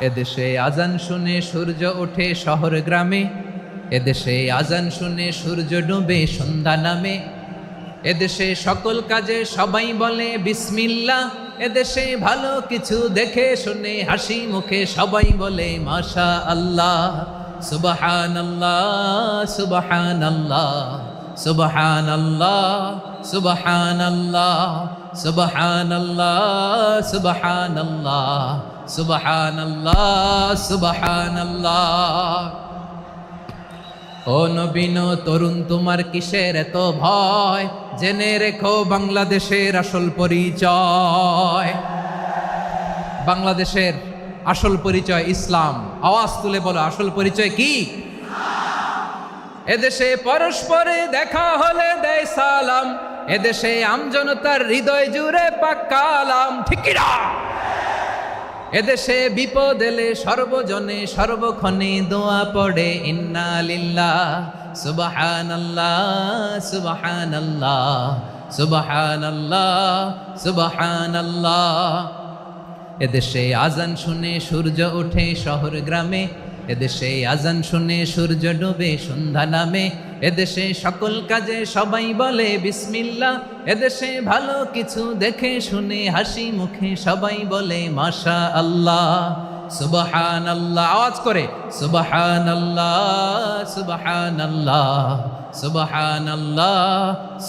এদেশে আজান শুনে সূর্য ওঠে শহর গ্রামে, এদেশে আজান শুনে সূর্য ডুবে সন্ধ্যা নামে, এদেশে সকল কাজে সবাই বলে বিসমিল্লাহ, এদেশে ভালো কিছু দেখে শুনে হাসি মুখে সবাই বলে মাশা আল্লাহ। সুবহানাল্লাহ সুবহানাল্লাহ সুবহানাল্লাহ সুবহানাল্লাহ সুবহানাল্লাহ সুবহানাল্লাহ সুবহানাল্লাহ সুবহানাল্লাহ। ও নবীন তরুণ তোমার কিসের এত ভয়, জেনে রেখো বাংলাদেশের আসল পরিচয়। বাংলাদেশের আসল পরিচয় ইসলাম। আওয়াজ তুলে বলো, আসল পরিচয় কি? এদেশে পরস্পরে দেখা হলে দেয় সালাম, এদেশে আমজনতার হৃদয় জুড়ে পাক্কালাম, ঠিক কি না? এদেশে বিপদ এলে সর্বজনে সর্বক্ষণে দোয়া পড়ে ইন্না লিল্লাহ সুবহানাল্লাহ সুবহানাল্লাহ সুবহানাল্লাহ সুবহানাল্লাহ। এদেশে আজান শুনে সূর্য ওঠে শহর গ্রামে, এদেশে আজান শুনে সূর্য ডুবে সন্ধ্যা নামে, এদেশে সকল কাজে সবাই বলে বিসমিল্লাহ, এদেশে ভালো কিছু দেখে শুনে হাসি মুখে সবাই বলে মাশা আল্লাহ। সুবহানাল্লাহ, আওয়াজ করে সুবহানাল্লাহ সুবহানাল্লাহ সুবহানাল্লাহ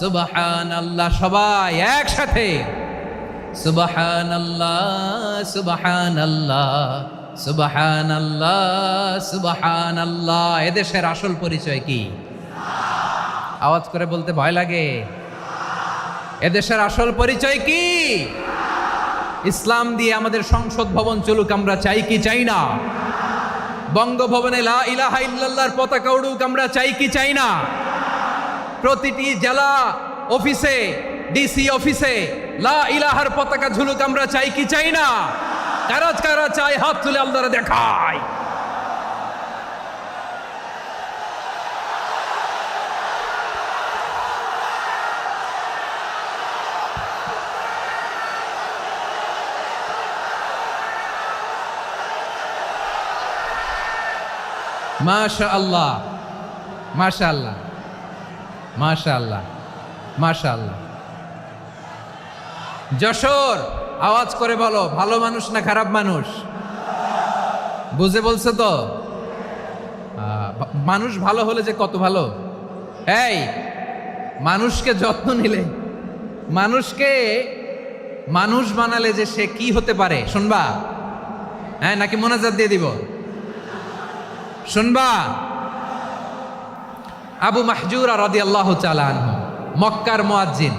সুবহানাল্লাহ, সবাই একসাথে সুবহানাল্লাহ সুবহানাল্লাহ সুবহানাল্লাহ সুবহানাল্লাহ। এদেশের আসল পরিচয় কি? আওয়াজ করে বলতে ভয় লাগে। এদেশের আসল পরিচয় কি? ইসলাম দিয়ে আমাদের সংসদ ভবন চলুক, আমরা চাই কি চাই না? বঙ্গভবনে লা ইলাহা ইল্লাল্লাহর পতাকা উড়ুক, আমরা চাই কি চাই না? প্রতিটি জেলা অফিসে, ডিসি অফিসে লা ইলাহার পতাকা ঝুলুক, আমরা চাই কি চাই না? কারা কারা চাই হাত তুলে আল্লাহরে দেখায়। মাশাআল্লাহ মাশাআল্লাহ মাশাআল্লাহ মাশাআল্লাহ। যশোর, আওয়াজ করে বলো, ভালো মানুষ না খারাপ মানুষ? বুঝে বলছে তো? মানুষ ভালো হলে যে কত ভালো। এই মানুষকে যত্ন নিলে, মানুষকে মানুষ বানালে যে সে কি হতে পারে শুনবা? হ্যাঁ, নাকি মোনাজাত দিয়ে দিব? শুনবা? আবু মাহজুরা রাদিয়াল্লাহু তাআলা আনহু, মক্কার মুয়াজ্জিন,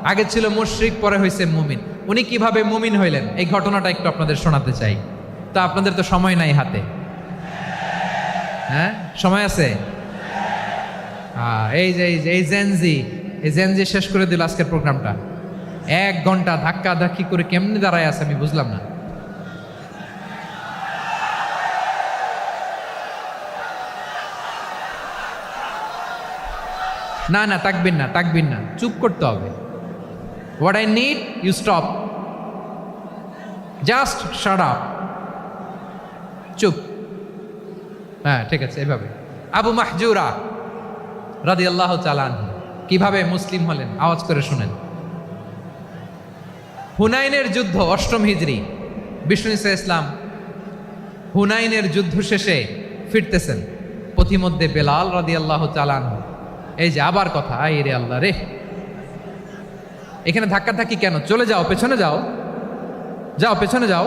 আগে ছিল মুশরিক, পরে হয়েছে মুমিন। উনি কিভাবে মুমিন হইলেন এই ঘটনাটা একটু আপনাদের শোনাতে চাই। তা আপনাদের তো সময় নাই হাতে, হ্যাঁ সময় আছে? এই যে এই জেনজি শেষ করে দিল আজকের প্রোগ্রামটা। 1 ঘন্টা ধাক্কা ধাক্কি করে কেমনে দাঁড়ায় আছে আমি বুঝলাম না। না না, তাকবির না, তাকবির না, চুপ করতে হবে। What I need, you stop. Just shut up. চুপ। হ্যাঁ ঠিক আছে, এভাবে। আবু মাহজুরা রাদিয়াল্লাহু তাআলা আনহু কিভাবে মুসলিম হলেন আওয়াজ করে শুনেন। হুনাইনের যুদ্ধ 8ম হিজরি, বিষ্ণু ঈসা ইসলাম হুনাইনের যুদ্ধ শেষে ফিরতেছেন। পথিমধ্যে বেলাল রাদিয়াল্লাহু তাআলা আনহু, এই যে আবার কথা, আই রে আল্লাহ রে, এখানে ধাক্কা ধাক্কি কেন? চলে যাও, পেছনে যাও, যাও পেছনে যাও।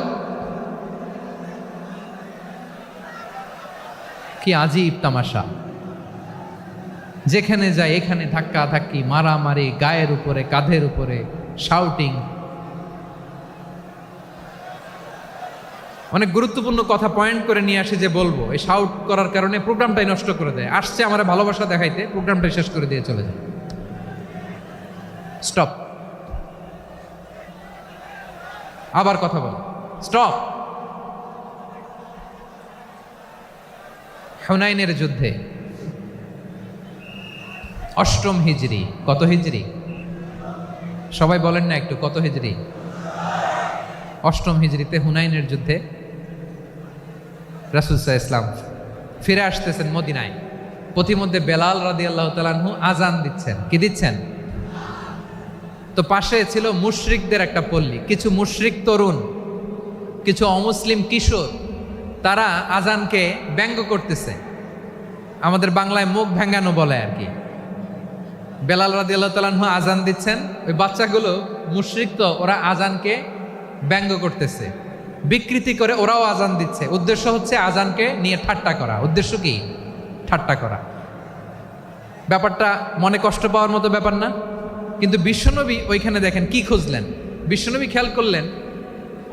কি আজীব তামাশা! যেখানে যায় এখানে ধাক্কা ধাক্কি, মারামারি, গায়ের উপরে কাঁধের উপরে শাউটিং। অনেক গুরুত্বপূর্ণ কথা পয়েন্ট করে নিয়ে আসি যে বলবো, এই শাউট করার কারণে প্রোগ্রামটাই নষ্ট করে দেয়। আসছে আমার ভালোবাসা দেখাইতে, প্রোগ্রামটাই শেষ করে দিয়ে চলে যায়। স্টপ। আবার কথা বল, স্টপ। হুনাইনের যুদ্ধে 8ম হিজরি, কত হিজরি সবাই বলেন না একটু, কত হিজরি? 8ম হিজরিতে হুনাইনের যুদ্ধে রাসূল সাল্লাল্লাহু আলাইহি ওয়াসাল্লাম ফিরে আসতেছেন মদিনায়। পথিমধ্যে বেলাল রাদিয়াল্লাহু তাআলা আনহু আজান দিচ্ছেন। কি দিচ্ছেন? তো পাশে ছিল মুশরিকদের একটা পল্লী, কিছু মুশরিক তরুণ, কিছু অমুসলিম কিশোর, তারা আজানকে ব্যঙ্গ করতেছে। আমাদের বাংলায় মুখ ভেঙ্গানো বলে আর কি। বেলাল রাদিয়াল্লাহু তাআলা আনহু আজান দিচ্ছেন, ওই বাচ্চাগুলো মুশরিক, তো ওরা আজানকে ব্যঙ্গ করতেছে, বিকৃতি করে ওরাও আজান দিচ্ছে। উদ্দেশ্য হচ্ছে আজানকে নিয়ে ঠাট্টা করা। উদ্দেশ্য কি? ঠাট্টা করা। ব্যাপারটা মনে কষ্ট পাওয়ার মতো ব্যাপার না? কিন্তু বিশ্বনবী ওইখানে দেখেন কি খুঁজলেন। বিশ্বনবী খেয়াল করলেন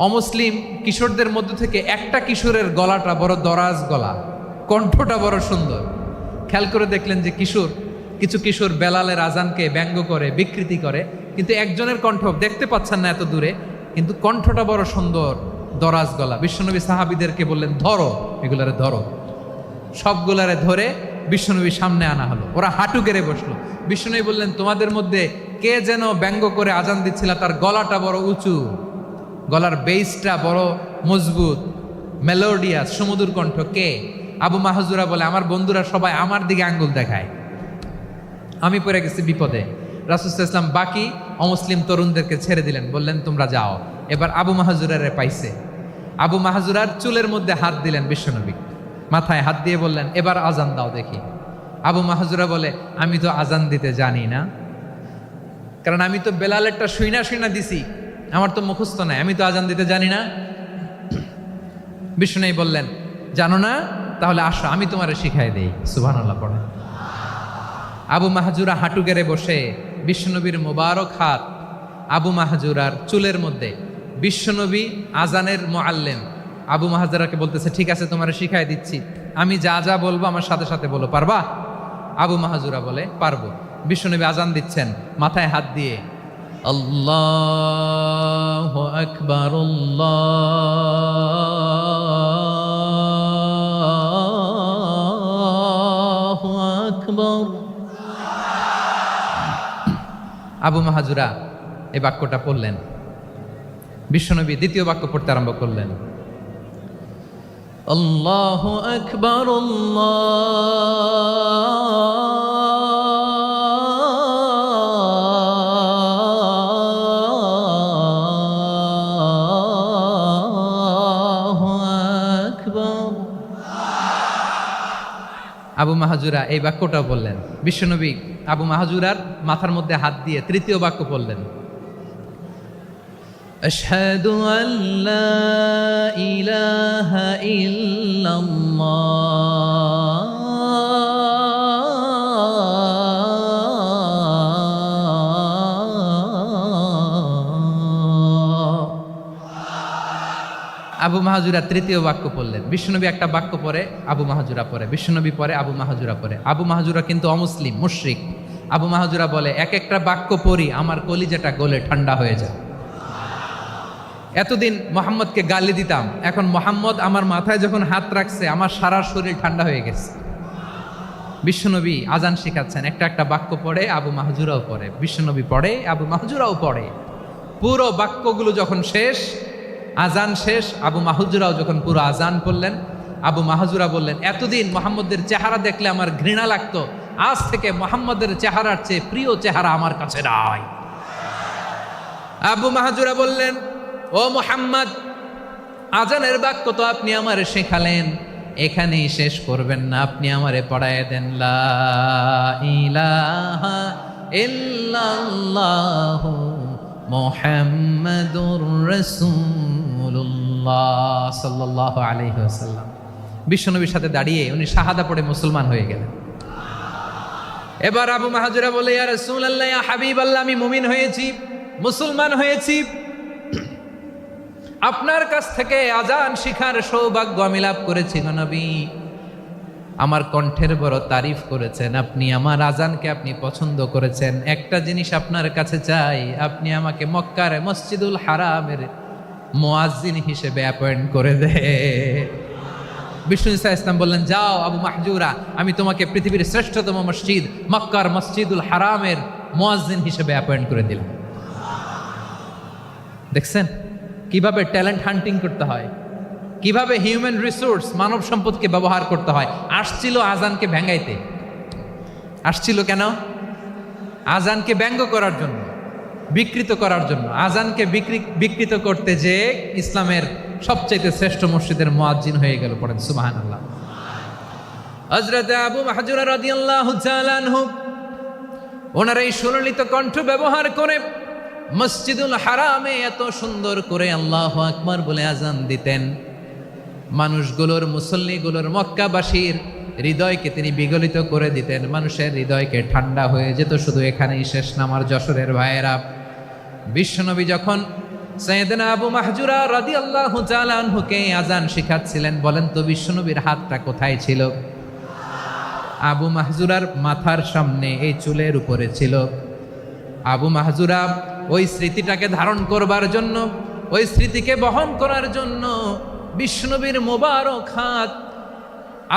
অমুসলিম কিশোরদের মধ্য থেকে একটা কিশোরের গলাটা বড় দরাজ গলা, কণ্ঠটা বড় সুন্দর। খেয়াল করে দেখলেন যে কিছু কিশোর বেলালের আজানকে ব্যঙ্গ করে, বিকৃতি করে, কিন্তু একজনের কণ্ঠ দেখতে পাচ্ছেন না এত দূরে, কিন্তু কণ্ঠটা বড় সুন্দর, দরাজ গলা। বিশ্বনবী সাহাবীদেরকে বললেন, ধরো এগুলারে, ধরো। সবগুলারে ধরে বিশ্বনবী সামনে আনা হলো। ওরা হাঁটু গেড়ে বসলো। বিশ্বনবী বললেন, তোমাদের মধ্যে কে যেন ব্যঙ্গ করে আজান দিচ্ছিল, তার গলাটা বড় উঁচু, গলার বেসটা বড় মজবুত, মেলোডিয়াস, সুমধুর কণ্ঠ। কে? আবু মাহজুরা বলে, আমার বন্ধুরা সবাই আমার দিকে আঙ্গুল দেখায়, আমি পড়ে গেছি বিপদে। রাসূল সাল্লাল্লাহু আলাইহি ওয়াসাল্লাম বাকি অমুসলিম তরুণদেরকে ছেড়ে দিলেন, বললেন তোমরা যাও। এবার আবু মাহজুরারে পাইছে। আবু মাহজুরার চুলের মধ্যে হাত দিলেন বিশ্বনবী, মাথায় হাত দিয়ে বললেন, এবার আজান দাও দেখি। আবু মাহজুরা বলে, আমি তো আজান দিতে জানি না, কারণ আমি তো বেলালেরটা শুইনা দিছি, আমার তো মুখস্থ নাই, আমি তো আজান দিতে জানি না। বিশ্বনবী বললেন, জানো না? তাহলে আসো, আমি তোমারে শিখাই দেই। সুবহানাল্লাহ পড়ে। আবু মাহজুরা হাঁটু গেড়ে বসে, বিশ্বনবীর মোবারক হাত আবু মাহজুরার চুলের মধ্যে। বিশ্বনবী আজানের মুআল্লিম আবু মাহজুরাকে বলতেছে, ঠিক আছে তোমারে শিখাই দিচ্ছি, আমি যা যা বলবো আমার সাথে সাথে বলো, পারবা? আবু মাহজুরা বলে, পারবো। বিশ্বনবী আজান দিচ্ছেন মাথায় হাত দিয়ে, আল্লাহু আকবার, আল্লাহু আকবার। আবু মাহজুরা এই বাক্যটা পড়লেন। বিশ্বনবী দ্বিতীয় বাক্য পড়তে আরম্ভ করলেন, আল্লাহু আকবার, আল্লাহু আকবার। আবু মাহজুরা এই বাক্যটাও বললেন। বিশ্বনবী আবু মাহজুরার মাথার মধ্যে হাত দিয়ে তৃতীয় বাক্য বললেন, আশহাদু আল্লা ইলাহা ইল্লাল্লাহ, আবু মাহজুরা তৃতীয় বাক্য পড়লেন। বিশ্বনবী একটা বাক্য পরে আবু মাহজুরা পরে, বিশ্বনবী পরে আবু মাহজুরা পরে। আবু মাহজুরা কিন্তু অমুসলিম, মুশরিক। আবু মাহজুরা বলে, এক একটা বাক্য পড়ি আমার কলিজাটা গলে ঠান্ডা হয়ে যায়। এতদিন মোহাম্মদকে গালি দিতাম, এখন মোহাম্মদ আমার মাথায় যখন হাত রাখছে আমার সারা শরীর ঠান্ডা হয়ে গেছে। বিশ্বনবী আজান শিখাচ্ছেন, একটা একটা বাক্য পড়ে আবু মাহজুরাও পড়ে, বিশ্বনবী পড়ে, আবু মাহজুরাও পড়ে। পুরো বাক্যগুলো যখন শেষ, আজান শেষ, আবু মাহজুরাও যখন পুরো আজান পড়লেন, আবু মাহজুরা বললেন, এতদিন মোহাম্মদের চেহারা দেখলে আমার ঘৃণা লাগতো, আজ থেকে মোহাম্মদের চেহারার চেয়ে প্রিয় চেহারা আমার কাছে নাই। আবু মাহজুরা বললেন, ও মুহাম্মদ, আজানের বাক্য তো আপনি আমারে শেখালেন, এখানেই শেষ করবেন না, আপনি আমারে পড়ায় দেন, লা ইলাহা ইল্লাল্লাহু মুহাম্মাদুর রাসূলুল্লাহ সাল্লাল্লাহু আলাইহি ওয়াসাল্লাম। বিশ্বনবীর সাথে দাঁড়িয়ে উনি শাহাদা পড়ে মুসলমান হয়ে গেলেন। এবার আবু মাহজুরা বলে, ইয়া রাসূলুল্লাহ, ইয়া হাবিবাল্লাহ, আমি মুমিন হয়েছি, মুসলমান হয়েছি, আপনার কাছ থেকে আজান শিখার সৌভাগ্য আমি লাভ করেছি গো নবী। আমার কণ্ঠের বড় তারিফ করেছেন আপনি, আমার আজানকে আপনি পছন্দ করেছেন। একটা জিনিস আপনার কাছে চাই, আপনি আমাকে মক্কার মসজিদুল হারামের মুয়াজ্জিন হিসেবে অ্যাপয়েন্ট করে দে। বিষ্ণু ইসা ইসলাম বললেন, যাও আবু মাহজুরা, আমি তোমাকে পৃথিবীর শ্রেষ্ঠতম মসজিদ মক্কার মসজিদুল হারামের মুয়াজ্জিন হিসেবে অ্যাপয়েন্ট করে দিলাম। দেখছেন কিভাবে ট্যালেন্ট হান্টিং করতে হয়। কিভাবে হিউম্যান রিসোর্স মানব সম্পদকে ব্যবহার করতে হয়। আসছিল আজানকে ভেঙাইতে, আসছিল কেন? আজানকে ব্যঙ্গ করার জন্য, বিকৃত করার জন্য। আজানকে বিকৃত করতে যে ইসলামের সবচেয়ে শ্রেষ্ঠ মসজিদের মুয়াজ্জিন হয়ে গেল। পড়েন সুবহানাল্লাহ। হযরত আবু মাহজুরা রাদিয়াল্লাহু তাআলা আনহু ওনার এই সুললিত কণ্ঠ ব্যবহার করে মসজিদুল হারামে এত সুন্দর করে আল্লাহু আকবার বলে আজান দিতেন। মানুষগুলোর, মুসল্লিগুলোর, মক্কাবাসীর হৃদয়কে তিনি বিগলিত করে দিতেন। মানুষের হৃদয়কে ঠান্ডা হয়ে যেত। শুধু এখানেই শেষ না আমার যশোরের ভাইয়েরা। বিশ্বনবী যখন সাইয়েদনা আবু মাহজুরা রাদিয়াল্লাহু তাআলা আনহুকে আজান শিখাচ্ছিলেন, বলেন তো বিশ্বনবীর হাতটা কোথায় ছিল? আবু মাহজুরার মাথার সামনে, এই চুলের উপরে ছিল। আবু মাহজুরা ওই স্মৃতিটাকে ধারণ করবার জন্য, ওই স্মৃতিকে বহন করার জন্য বিশ্বনবীর মোবারক হাত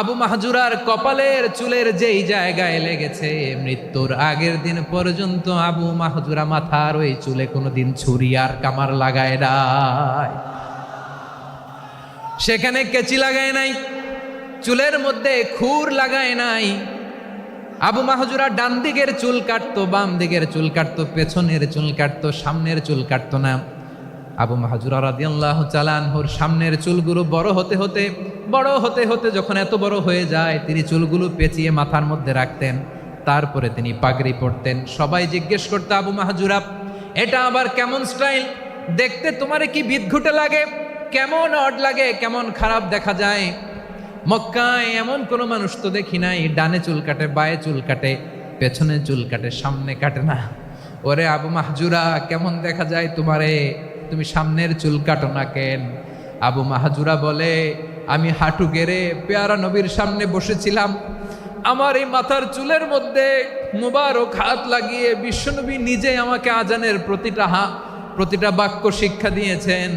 আবু মাহজুরার কপালের চুলের যেই জায়গায় লেগেছে, মৃত্যুর আগের দিন পর্যন্ত আবু মাহজুরা মাথার ওই চুলে কোনোদিন ছুরি আর কামার লাগায় নাই, সেখানে কেচি লাগায় নাই, চুলের মধ্যে খুর লাগায় নাই। আবু মাহজুরা ডান দিকের চুল কাটতো, বাম দিকের চুল কাটতো, পেছনের চুল কাটতো, সামনের চুল কাটতো না। আবু মাহজুরা রাদিয়াল্লাহু তাআলা আনহুর সামনের চুলগুলো বড় হতে হতে যখন এত বড় হয়ে যায়, তিনি চুলগুলো পেঁচিয়ে মাথার মধ্যে রাখতেন। তারপরে তিনি পাগড়ি পরতেন। সবাই জিজ্ঞেস করতো, আবু মাহজুরা এটা আবার কেমন স্টাইল? দেখতে তোমারে কি বিদঘুটে লাগে? কেমন অড লাগে? কেমন খারাপ দেখা যায়? মক্কায় এমন কোনো মানুষ তো দেখি নাই, ডানে চুল কাটে, বায়ে চুল কাটে, পেছনে চুল কাটে, সামনে কাটে না। ওরে আবু মাহজুরা, কেমন দেখা যায় তোমারে? তুমি সামনের চুল কাটো না কেন? আবু মাহজুরা বলে, আমি হাঁটু গেড়ে পেয়ারা নবীর সামনে বসেছিলাম, আমার এই মাথার চুলের মধ্যে মুবারক হাত লাগিয়ে বিশ্বনবী নিজে আমাকে আজানের প্রতিটা বাক্য শিক্ষা দিয়েছেন।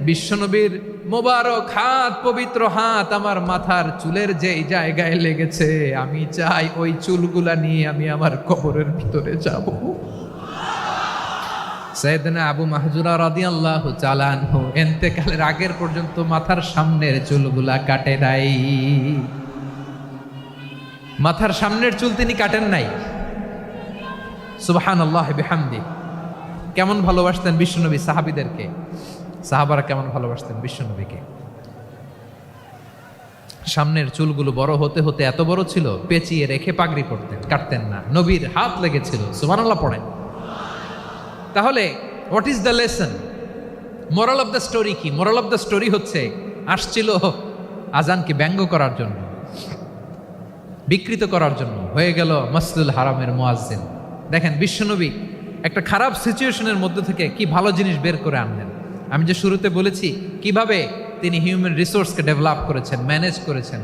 বিশ্বনবীর মোবারক হাত, পবিত্র হাত আমার মাথার চুলের যেই জায়গায় লেগেছে, আমি চাই ওই চুলগুলা নিয়ে আমি আমার কবরের ভিতরে যাব। সাইয়েদনা আবু মাহজুরা রাদিয়াল্লাহু তাআলা আনহু ইন্তেকালের আগের পর্যন্ত মাথার সামনের চুলগুলা কাটে নাই। মাথার সামনের চুল তিনি কাটেন নাই। সুবহানাল্লাহি বিহামদি। কেমন ভালোবাসতেন বিশ্বনবী সাহাবীদেরকে, সাহাবারা কেমন ভালোবাসতেন বিশ্বনবীকে। সামনের চুলগুলো বড় হতে হতে এত বড় ছিল, পেঁচিয়ে রেখে পাগড়ি পরতেন, কাটতেন না। নবীর হাত লেগেছিল। সুবহানাল্লাহ পড়েন। তাহলে what is the lesson? Moral of the story কি? মোরাল অফ দ্য স্টোরি হচ্ছে, আসছিল আজানকে ব্যঙ্গ করার জন্য, বিকৃত করার জন্য, হয়ে গেল মসজিদুল হারামের মুয়াজ্জিন। দেখেন বিশ্বনবী একটা খারাপ সিচুয়েশনের মধ্যে থেকে কি ভালো জিনিস বের করে আনলেন। আমি যে শুরুতে বলেছি কিভাবে তিনি হিউম্যান রিসোর্সকে ডেভেলপ করেছেন, ম্যানেজ করেছেন।